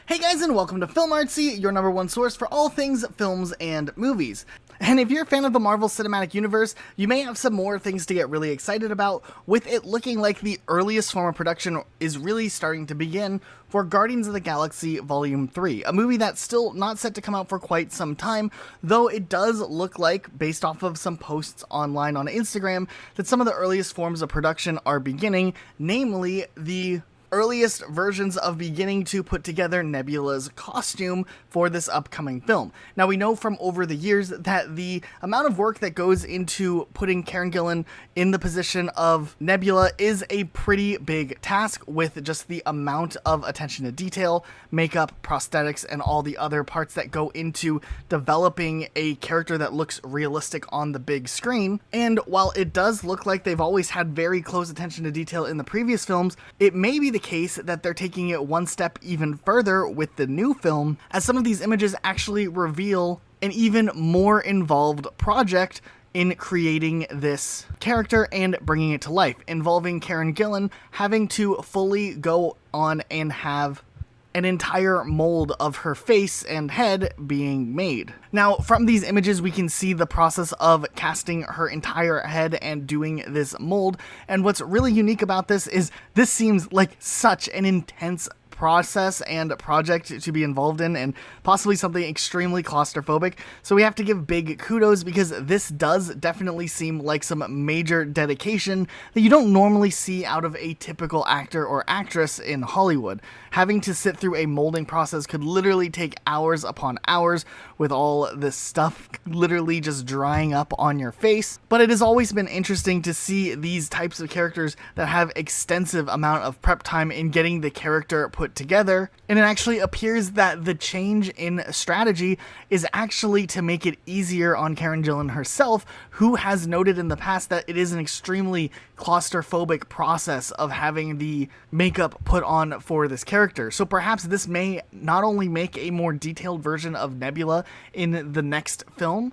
Hey guys, and welcome to filmartsy, your #1 source for all things films and movies. And if you're a fan of the Marvel Cinematic Universe, you may have some more things to get really excited about, with it looking like the earliest form of production is really starting to begin for Guardians of the Galaxy Volume 3, a movie that's still not set to come out for quite some time, though it does look like, based off of some posts online on Instagram, that some of the earliest forms of production are beginning, namely the earliest versions of beginning to put together Nebula's costume for this upcoming film. Now, we know from over the years that the amount of work that goes into putting Karen Gillan in the position of Nebula is a pretty big task, with just the amount of attention to detail, makeup, prosthetics, and all the other parts that go into developing a character that looks realistic on the big screen. And while it does look like they've always had very close attention to detail in the previous films, it may be the case that they're taking it one step even further with the new film, as some of these images actually reveal an even more involved project in creating this character and bringing it to life, involving Karen Gillan having to fully go on and have an entire mold of her face and head being made. Now, from these images, we can see the process of casting her entire head and doing this mold, and what's really unique about this is this seems like such an intense process and project to be involved in, and possibly something extremely claustrophobic, so we have to give big kudos, because this does definitely seem like some major dedication that you don't normally see out of a typical actor or actress in Hollywood. Having to sit through a molding process could literally take hours upon hours, with all this stuff literally just drying up on your face. But it has always been interesting to see these types of characters that have extensive amount of prep time in getting the character put together, and it actually appears that the change in strategy is actually to make it easier on Karen Gillan herself, who has noted in the past that it is an extremely claustrophobic process of having the makeup put on for this character. So perhaps this may not only make a more detailed version of Nebula in the next film,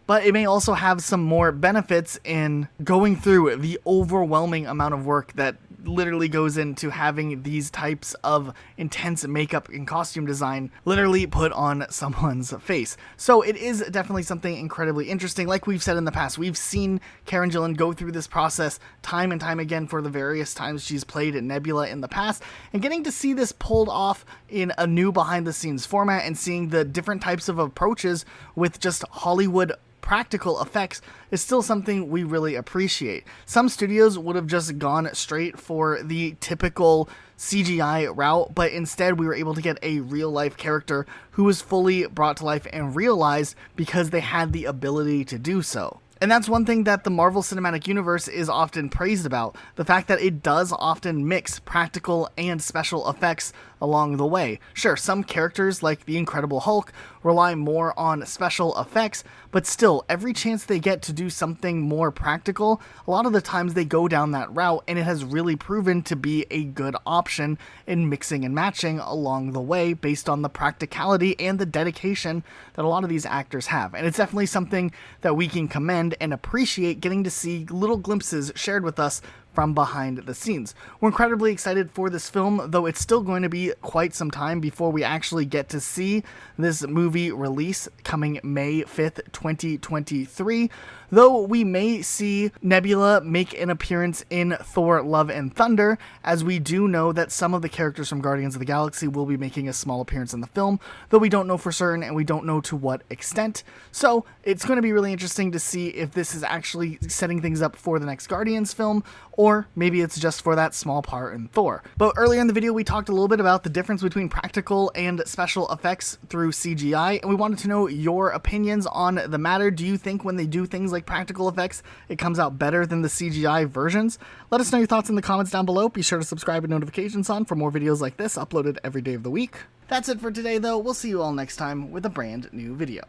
but it may also have some more benefits in going through the overwhelming amount of work that literally goes into having these types of intense makeup and costume design literally put on someone's face. So it is definitely something incredibly interesting. Like we've said in the past, we've seen Karen Gillan go through this process time and time again for the various times she's played Nebula in the past, and getting to see this pulled off in a new behind the scenes format and seeing the different types of approaches with just Hollywood practical effects is still something we really appreciate. Some studios would have just gone straight for the typical CGI route, but instead we were able to get a real-life character who was fully brought to life and realized because they had the ability to do so. And that's one thing that the Marvel Cinematic Universe is often praised about, the fact that it does often mix practical and special effects along the way. Sure, some characters like the Incredible Hulk rely more on special effects, but still, every chance they get to do something more practical, a lot of the times they go down that route, and it has really proven to be a good option in mixing and matching along the way based on the practicality and the dedication that a lot of these actors have. And it's definitely something that we can commend and appreciate, getting to see little glimpses shared with us from behind the scenes. We're incredibly excited for this film, though it's still going to be quite some time before we actually get to see this movie release coming May 5th, 2023. Though we may see Nebula make an appearance in Thor: Love and Thunder, as we do know that some of the characters from Guardians of the Galaxy will be making a small appearance in the film, though we don't know for certain and we don't know to what extent. So it's going to be really interesting to see if this is actually setting things up for the next Guardians film, or maybe it's just for that small part in Thor. But earlier in the video we talked a little bit about the difference between practical and special effects through CGI, and we wanted to know your opinions on the matter. Do you think when they do things like practical effects, it comes out better than the CGI versions? Let us know your thoughts in the comments down below. Be sure to subscribe and notifications on for more videos like this uploaded every day of the week. That's it for today though. We'll see you all next time with a brand new video.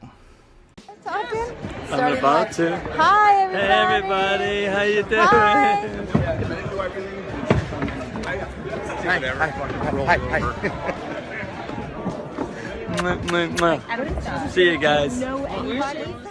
Talking? I'm about to. Hi, everybody. Hey, everybody. How you doing? Hi. Hi. See you guys. Know anybody?